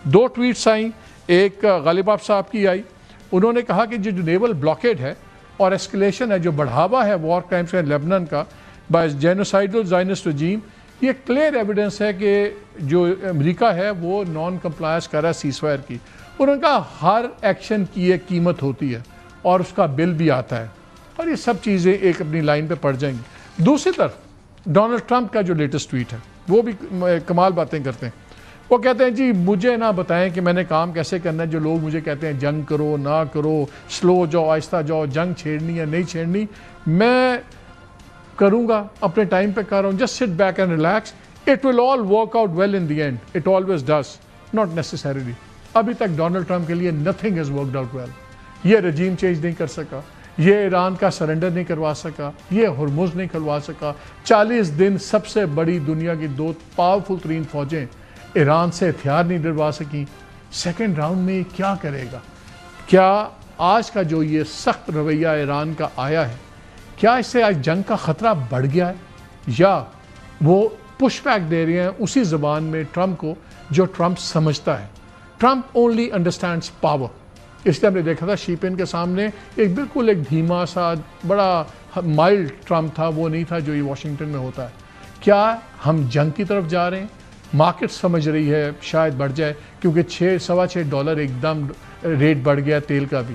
دو tweets آئیں، ایک غالب of صاحب کی آئی، انہوں نے کہا کہ جو نیول بلاکیڈ ہے اور ایسکلیشن ہے، جو بڑھاوا ہے وار کرائمز کا لیبنان کا بائی جینوسائیڈل زائنسٹ رجیم، یہ کلیئر ایویڈنس ہے کہ جو امریکہ ہے وہ نان کمپلائنس کر رہا ہے سیز فائر کی. انہوں نے کہا ہر ایکشن کی ایک قیمت ہوتی ہے اور اس کا بل بھی آتا ہے، اور یہ سب چیزیں ایک اپنی لائن پہ پڑ جائیں گی. دوسری طرف ڈونلڈ ٹرمپ کا جو لیٹسٹ ٹویٹ ہے وہ بھی کمال باتیں کرتے ہیں. وہ کہتے ہیں جی مجھے نہ بتائیں کہ میں نے کام کیسے کرنا ہے. جو لوگ مجھے کہتے ہیں جنگ کرو نہ کرو، سلو جاؤ آہستہ جاؤ، جنگ چھیڑنی یا نہیں چھیڑنی، میں کروں گا اپنے ٹائم پہ کر رہا ہوں. Just sit back and relax, it will all work out well in the end, it always does, not necessarily. ابھی تک ڈونلڈ ٹرمپ کے لیے nothing has worked out well. یہ رجیم چینج نہیں کر سکا، یہ ایران کا سرنڈر نہیں کروا سکا، یہ ہرمز نہیں کھلوا سکا. 40 دن سب سے بڑی دنیا کی دو پاورفل ترین فوجیں ایران سے ہتھیار نہیں ڈلوا سکیں. سیکنڈ راؤنڈ میں کیا کرے گا؟ کیا آج کا جو یہ سخت رویہ ایران کا آیا ہے، کیا اس سے آج جنگ کا خطرہ بڑھ گیا ہے، یا وہ پش بیک دے رہے ہیں اسی زبان میں ٹرمپ کو جو ٹرمپ سمجھتا ہے؟ Trump only understands power. اس لیے ہم نے دیکھا تھا شیپین کے سامنے ایک بالکل ایک دھیما سا بڑا مائلڈ ٹرمپ تھا، وہ نہیں تھا جو یہ واشنگٹن میں ہوتا ہے. کیا ہم جنگ کی طرف جا رہے ہیں؟ مارکیٹ سمجھ رہی ہے شاید بڑھ جائے، کیونکہ $6.25 ایک دم ریٹ بڑھ گیا تیل کا بھی.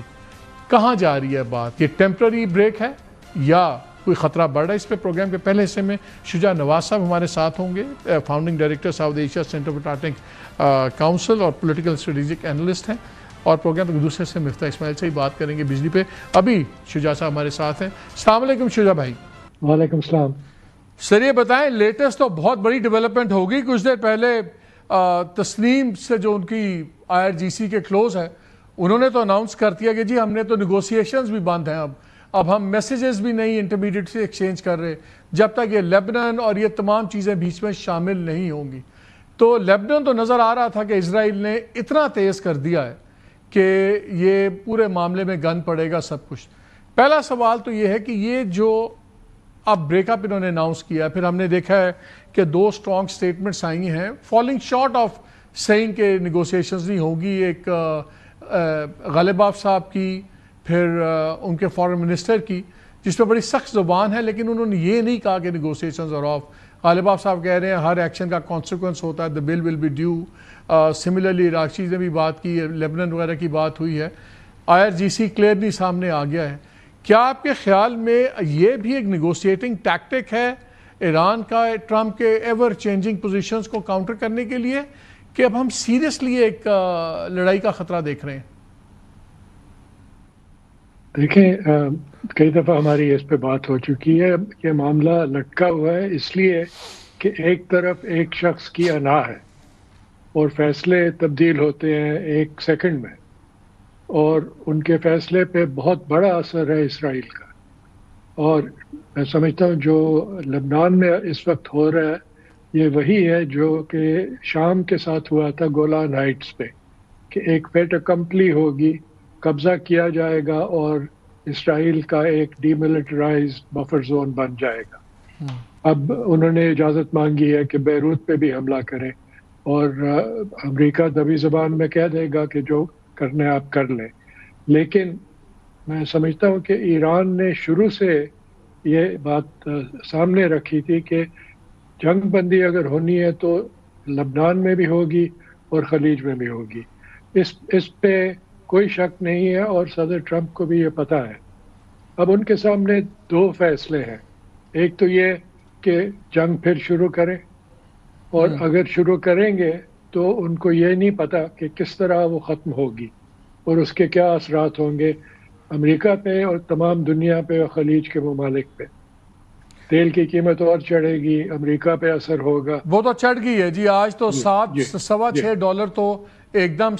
کہاں جا رہی ہے بات؟ یہ ٹیمپرری بریک ہے یا کوئی خطرہ بڑھ رہا ہے؟ اس پہ پروگرام کے پہلے حصے میں شجاع نواز صاحب ہمارے ساتھ ہوں گے، founding director south Asia centre for Atlantic council اور پولیٹیکل اسٹریٹجک اینالسٹ ہیں. اور پروگرام کے دوسرے سے مفتاح اسماعیل سے ہی بات کریں گے بجلی پہ. ابھی شجاع صاحب ہمارے ساتھ ہیں. السلام علیکم شجاع بھائی. وعلیکم السلام. سر یہ بتائیں، لیٹسٹ تو بہت بڑی ڈیولپمنٹ ہوگی. کچھ دیر پہلے تسنیم سے جو ان کی IRGC کے کلوز ہے، انہوں نے تو اناؤنس کر دیا کہ جی ہم نے تو نیگوسیشنز بھی بند ہیں، اب ہم میسیجز بھی نہیں انٹرمیڈیٹ سے ایکسچینج کر رہے جب تک یہ لیبنان اور یہ تمام چیزیں بیچ میں شامل نہیں ہوں گی. تو لیبنان تو نظر آ رہا تھا کہ اسرائیل نے اتنا تیز کر دیا ہے کہ یہ پورے معاملے میں گن پڑے گا سب کچھ. پہلا سوال تو یہ ہے کہ یہ جو اب بریک اپ انہوں نے اناؤنس کیا، پھر ہم نے دیکھا ہے کہ 2 اسٹرانگ سٹیٹمنٹس آئی ہیں فالنگ شارٹ آف سیئنگ کہ نیگوسیشنز نہیں ہوگی. ایک غالب آف صاحب کی، پھر ان کے فارن منسٹر کی، جس پہ بڑی سخت زبان ہے، لیکن انہوں نے یہ نہیں کہا کہ negotiations are of. Ghalib of صاحب کہہ رہے ہیں ہر ایکشن کا کانسیکوینس ہوتا ہے، the bill will be due. Similarly Iraq چیز نے بھی بات کی ہے، لیبنان وغیرہ کی بات ہوئی ہے. IRGC کلیئرلی سامنے آ گیا ہے. کیا آپ کے خیال میں یہ بھی ایک نیگوشیٹنگ ٹیکٹک ہے ایران کا ٹرمپ کے ایور چینجنگ پوزیشنز کو کاؤنٹر کرنے کے لیے، کہ اب ہم سیریسلی ایک لڑائی کا خطرہ دیکھ رہے ہیں؟ دیکھیں، کئی دفعہ ہماری اس پہ بات ہو چکی ہے. یہ معاملہ لٹکا ہوا ہے اس لیے کہ ایک طرف ایک شخص کی انا ہے اور فیصلے تبدیل ہوتے ہیں 1 سیکنڈ میں، اور ان کے فیصلے پہ بہت بڑا اثر ہے اسرائیل کا. اور میں سمجھتا ہوں جو لبنان میں اس وقت ہو رہا ہے یہ وہی ہے جو کہ شام کے ساتھ ہوا تھا گولان ہائٹس پہ، کہ ایک فیٹ اکمپلی ہوگی، قبضہ کیا جائے گا اور اسرائیل کا ایک ڈی ملٹرائز بفر زون بن جائے گا. اب انہوں نے اجازت مانگی ہے کہ بیروت پہ بھی حملہ کریں، اور امریکہ دبی زبان میں کہہ دے گا کہ جو کرنے آپ کر لیں. لیکن میں سمجھتا ہوں کہ ایران نے شروع سے یہ بات سامنے رکھی تھی کہ جنگ بندی اگر ہونی ہے تو لبنان میں بھی ہوگی اور خلیج میں بھی ہوگی. اس پہ کوئی شک نہیں ہے، اور صدر ٹرمپ کو بھی یہ پتہ ہے. اب ان کے سامنے 2 فیصلے ہیں. ایک تو یہ کہ جنگ پھر شروع کریں، اور اگر شروع کریں گے تو ان کو یہ نہیں پتہ کہ کس طرح وہ ختم ہوگی اور اس کے کیا اثرات ہوں گے امریکہ پہ اور تمام دنیا پہ اور خلیج کے ممالک پہ. تیل کی قیمت اور چڑھے گی، امریکہ پہ اثر ہوگا. وہ تو چڑھ گئی ہے جی، آج تو $7.25 تو ایک دم